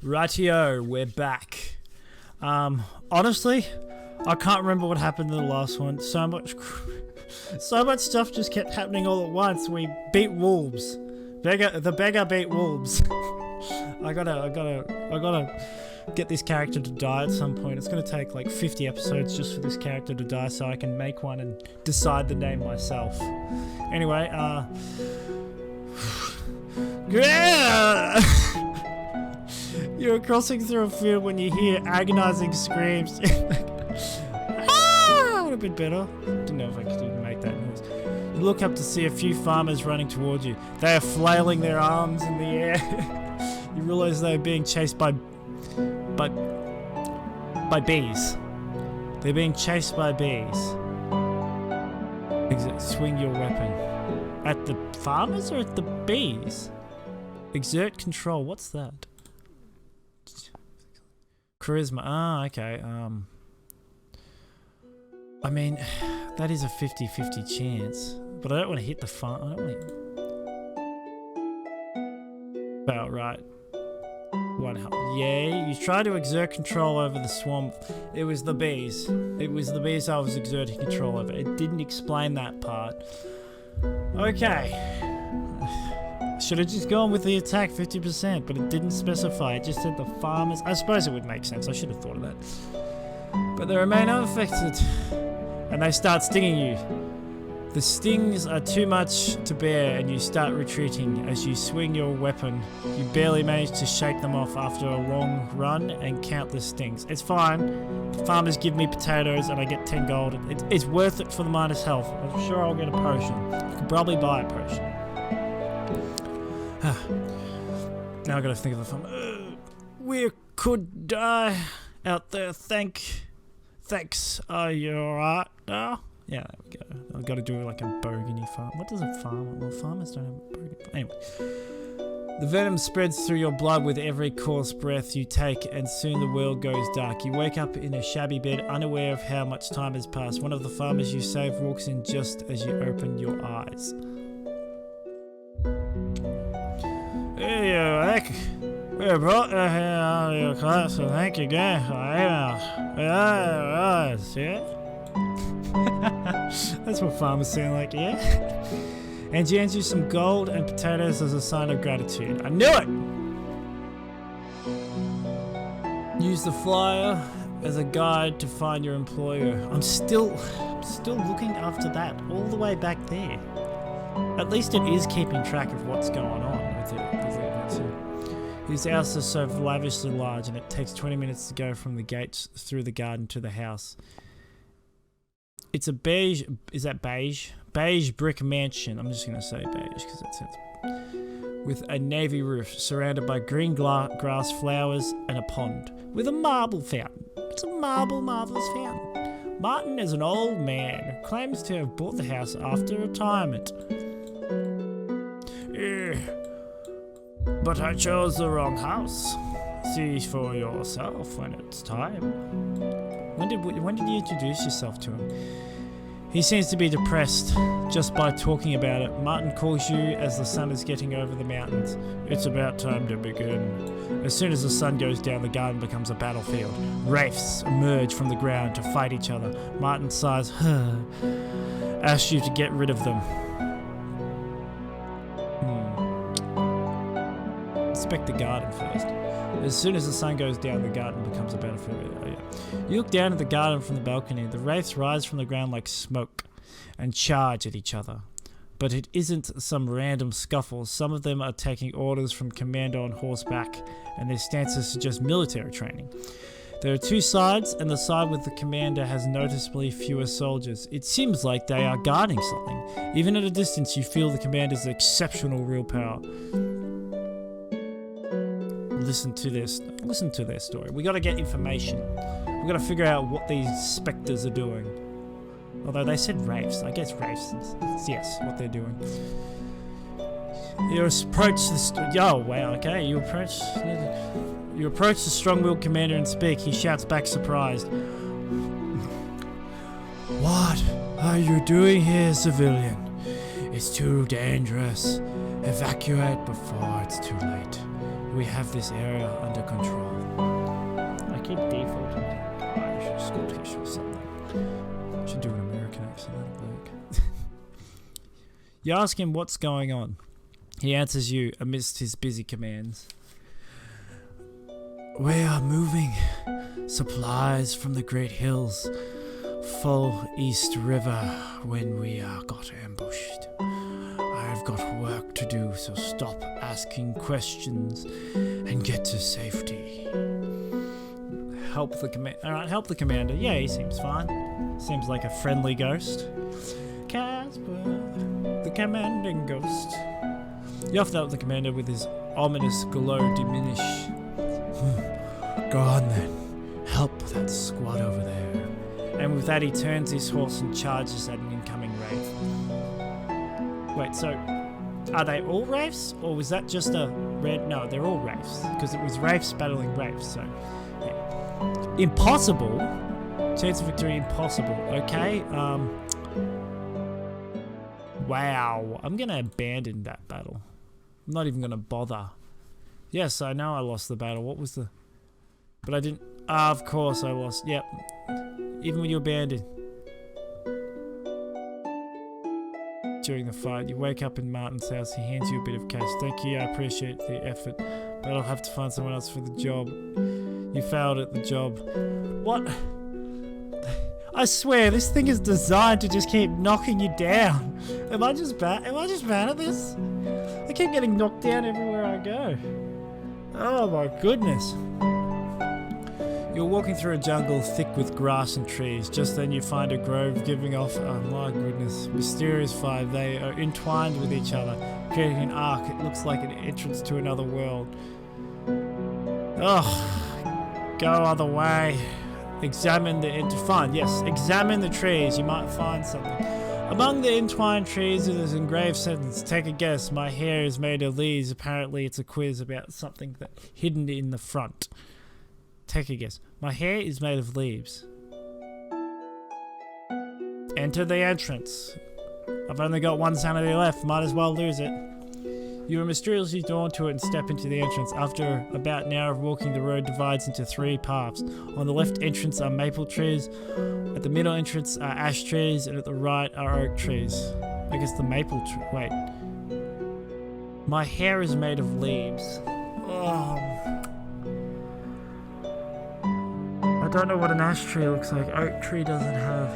Rightio, we're back. Honestly, I can't remember what happened in the last one. So much stuff just kept happening all at once. We beat wolves. The beggar beat wolves. I gotta get this character to die at some point. It's gonna take like 50 episodes just for this character to die so I can make one and decide the name myself. Anyway, you're crossing through a field when you hear agonizing screams. Would have been better. Didn't know if I could even make that noise. You look up to see a few farmers running towards you. They are flailing their arms in the air. You realize they are being chased by bees. They're being chased by bees. Swing your weapon. At the farmers or at the bees? Exert control. What's that? Charisma. Ah, okay. I mean, that is a 50-50 chance. But I don't want to hit the farm. I don't want to... About right. One help. Yeah, you try to exert control over the swarm. It was the bees. It was the bees I was exerting control over. It didn't explain that part. Okay. Should have just gone with the attack 50%, but it didn't specify. It just said the farmers. I suppose it would make sense. I should have thought of that. But they remain unaffected, and they start stinging you. The stings are too much to bear, and you start retreating. As you swing your weapon, you barely manage to shake them off after a long run and countless stings. It's fine. The farmers give me potatoes, and I get 10 gold. It's worth it for the minus health. I'm sure I'll get a potion. I could probably buy a potion. Now I gotta think of the farm. We could die out there. Thanks. Are you alright now? Yeah, there we go. I've got to do like a bogany farm. What does a farmer? Well, farmers don't have a bogany. Anyway. The venom spreads through your blood with every coarse breath you take, and soon the world goes dark. You wake up in a shabby bed, unaware of how much time has passed. One of the farmers you saved walks in just as you open your eyes. Hey, we brought you here out of your class, so thank you again for yeah? That's what farmers sound like, yeah? And she hands you some gold and potatoes as a sign of gratitude. I knew it! Use the flyer as a guide to find your employer. I'm still looking after that all the way back there. At least it is keeping track of what's going on with it. His house is so lavishly large, and it takes 20 minutes to go from the gates through the garden to the house. It's a beige, is that beige? Beige brick mansion. I'm just going to say beige because that sounds... With a navy roof, surrounded by green grass, flowers, and a pond. With a marble fountain. It's a marvelous fountain. Martin is an old man who claims to have bought the house after retirement. But I chose the wrong house. See for yourself when it's time. When did you introduce yourself to him? He seems to be depressed just by talking about it. Martin calls you as the sun is getting over the mountains. It's about time to begin. As soon as the sun goes down, the garden becomes a battlefield. Wraiths emerge from the ground to fight each other. Martin sighs, asks you to get rid of them. Inspect the garden first. As soon as the sun goes down, the garden becomes a battlefield. Oh, yeah. You look down at the garden from the balcony. The wraiths rise from the ground like smoke and charge at each other. But it isn't some random scuffle. Some of them are taking orders from commander on horseback, and their stances suggest military training. There are two sides, and the side with the commander has noticeably fewer soldiers. It seems like they are guarding something. Even at a distance, you feel the commander's exceptional willpower. Listen to their story. We got to get information. We got to figure out what these specters are doing. Although they said wraiths, I guess wraiths. Yes, what they're doing. You approach the You approach the strong-willed commander and speak. He shouts back, surprised. What are you doing here, civilian? It's too dangerous. Evacuate before it's too late. We have this area under control. You ask him what's going on. He answers you amidst his busy commands. We are moving supplies from the great hills, full East River, when we got ambushed. I've got work to do, so stop asking questions and get to safety. Help the commander. Alright, help the commander. Yeah, he seems fine. Seems like a friendly ghost. Casper, the commanding ghost. You often help the commander with his ominous glow diminish. Go on then. Help that squad over there. And with that he turns his horse and charges at an incoming wraith. Wait, so are they all wraiths? Or was that just a red? No, they're all wraiths. Because it was wraiths battling wraiths, so yeah. Impossible? Chance of victory impossible. Okay, wow. I'm gonna abandon that battle. I'm not even gonna bother. Yes, I know I lost the battle. What was the... But I didn't... Ah, of course I lost. Yep. Even when you abandon. During the fight, you wake up in Martin's house. He hands you a bit of cash. Thank you, I appreciate the effort, but I'll have to find someone else for the job. You failed at the job. What? I swear, this thing is designed to just keep knocking you down. Am I just bad at this? I keep getting knocked down everywhere I go. Oh my goodness. You're walking through a jungle thick with grass and trees. Just then you find a grove giving off, oh my goodness, mysterious fire. They are entwined with each other, creating an arc. It looks like an entrance to another world. Ugh, go other way. Examine examine the trees. You might find something. Among the entwined trees is an engraved sentence. Take a guess. My hair is made of leaves. Apparently it's a quiz about something that hidden in the front. Take a guess. My hair is made of leaves. Enter the entrance. I've only got one sanity left. Might as well lose it. You are mysteriously drawn to it and step into the entrance. After about an hour of walking, the road divides into 3 paths. On the left entrance are maple trees. At the middle entrance are ash trees. And at the right are oak trees. I guess the maple tree. Wait. My hair is made of leaves. I don't know what an ash tree looks like. Oak tree doesn't have...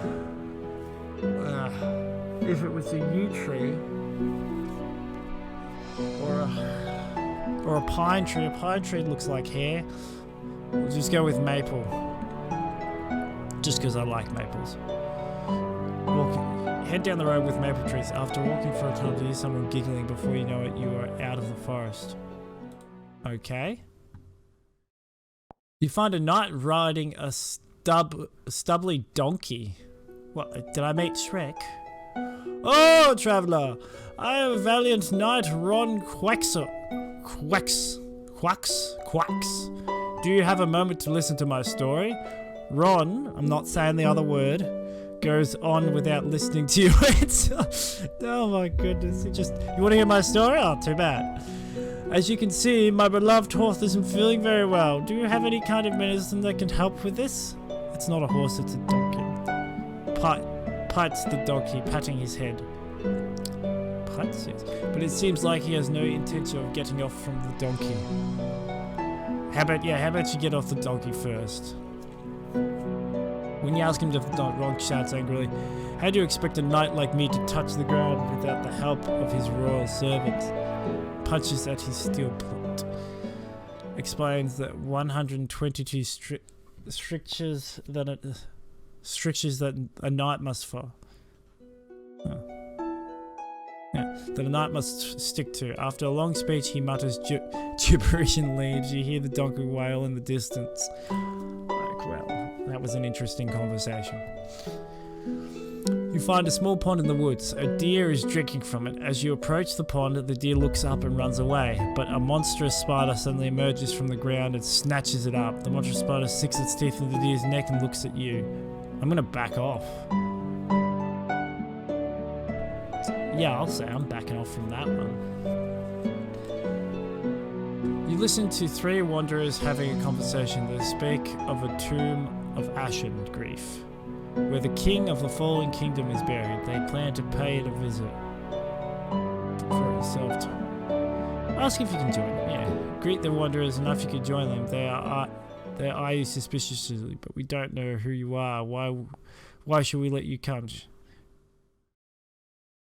if it was a yew tree... Or a pine tree. A pine tree looks like hair. We'll just go with maple. Just because I like maples. Head down the road with maple trees. After walking for a time, you hear someone giggling. Before you know it, you are out of the forest. Okay. You find a knight riding a stubbly donkey. What? Did I meet Shrek? Oh, traveller! I am a valiant knight, Ron Quaxo. Quacks. Do you have a moment to listen to my story? Ron, I'm not saying the other word, goes on without listening to you. Oh my goodness. You want to hear my story? Oh, too bad. As you can see, my beloved horse isn't feeling very well. Do you have any kind of medicine that can help with this? It's not a horse, it's a donkey. Pites the donkey, patting his head. Pites, yes. But it seems like he has no intention of getting off from the donkey. How about you get off the donkey first? When you ask him to not, Ron shouts angrily, how do you expect a knight like me to touch the ground without the help of his royal servants? Punches at his steel plate. Explains that 122 strictures that a knight must follow. That a knight must stick to. After a long speech, he mutters gibberish and leaves. You hear the donkey wail in the distance. Like, well, that was an interesting conversation. You find a small pond in the woods. A deer is drinking from it. As you approach the pond, the deer looks up and runs away, but a monstrous spider suddenly emerges from the ground and snatches it up. The monstrous spider sinks its teeth into the deer's neck and looks at you. I'm gonna back off. Yeah, I'll say I'm backing off from that one. You listen to 3 wanderers having a conversation. They speak of a tomb of ashen grief, where the king of the fallen kingdom is buried. They plan to pay it a visit. yourself. Ask if you can join them. Yeah. Greet the wanderers enough you could join them. They eye you suspiciously, but we don't know who you are. Why should we let you come?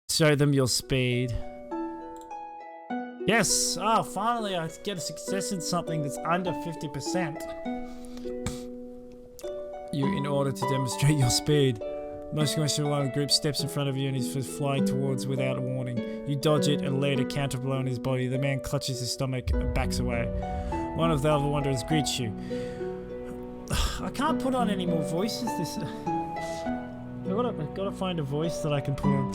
Show them your speed. Yes! Oh, finally I get a success in something that's under 50%. In order to demonstrate your speed. Most commercial one of the group steps in front of you and is flying towards without a warning. You dodge it and land a counter blow on his body. The man clutches his stomach and backs away. One of the other wanderers greets you. I can't put on any more voices. I've got to find a voice that I can put on.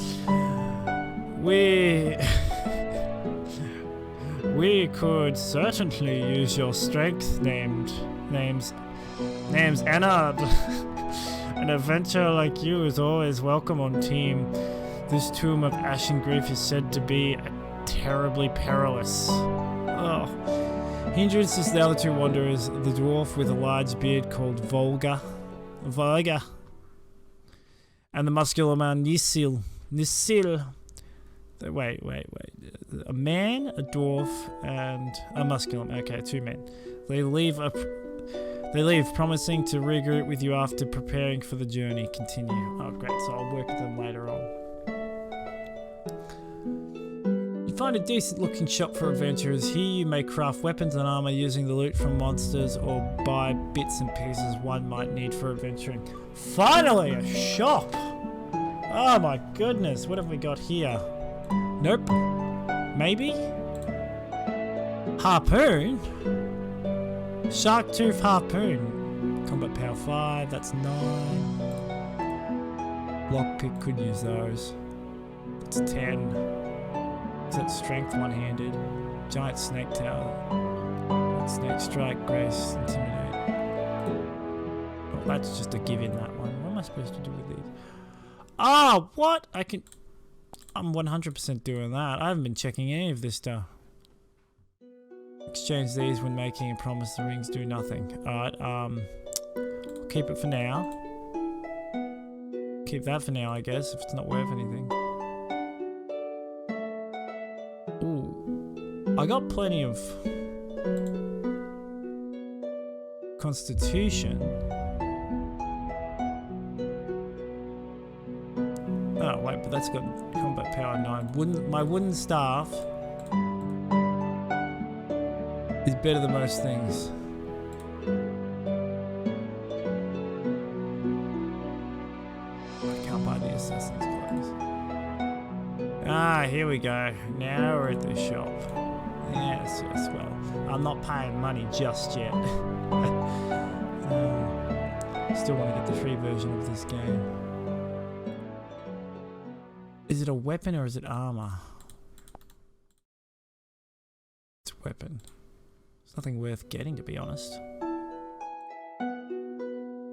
We could certainly use your strength. Name's Ennard. An adventurer like you is always welcome on team. This tomb of ash and grief is said to be terribly perilous. Oh. He introduces the other two wanderers, the dwarf with a large beard called Volga, and the muscular man Nisil. Wait. A man, a dwarf, and a muscular man. Okay, two men. They leave, promising to regroup with you after preparing for the journey. Continue. Oh, great. So I'll work with them later on. You find a decent-looking shop for adventurers. Here you may craft weapons and armor using the loot from monsters or buy bits and pieces one might need for adventuring. Finally, a shop! Oh my goodness, what have we got here? Nope. Maybe? Harpoon? Shark tooth harpoon. Combat power 5, that's 9. Lockpick, could use those. That's 10. Is that strength one-handed? Giant snake tower. Snake strike, grace, intimidate. Oh, that's just a give in that one. What am I supposed to do with these? Oh, what? I'm 100% doing that. I haven't been checking any of this stuff. Exchange these when making a promise. The rings do nothing. Alright, I'll keep it for now. Keep that for now, I guess, if it's not worth anything. Ooh. I got plenty of constitution. Oh, wait, but that's got combat power 9. My wooden staff is better than most things. I can't buy the assassin's clothes. Ah, here we go. Now we're at the shop. Yes, well, I'm not paying money just yet. Still want to get the free version of this game. Is it a weapon or is it armor? It's a weapon. It's nothing worth getting, to be honest.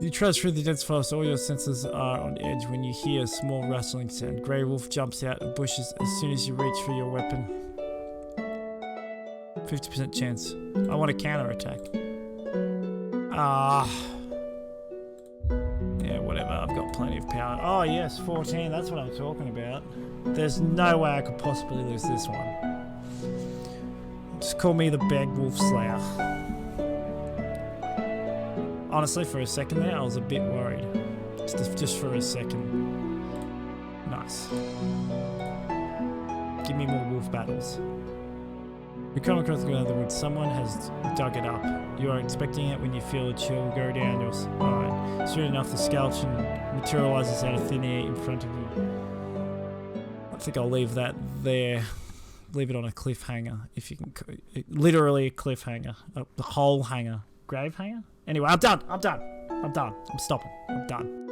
You trudge through the dense forest. All your senses are on edge when you hear a small rustling sound. Grey Wolf jumps out of bushes as soon as you reach for your weapon. 50% chance. I want a counter attack. Yeah, whatever. I've got plenty of power. Oh yes, 14. That's what I'm talking about. There's no way I could possibly lose this one. Just call me the Beg Wolf Slayer. Honestly, for a second there, I was a bit worried. Just for a second. Nice. Give me more wolf battles. You come across the ground of the woods. Someone has dug it up. You are expecting it when you feel a chill go down your spine. Soon enough, the skeleton materializes out of thin air in front of you. I think I'll leave that there. Leave it on a cliffhanger, if you can. Literally a cliffhanger. A whole hanger. Grave hanger? Anyway, I'm done. I'm stopping. I'm done.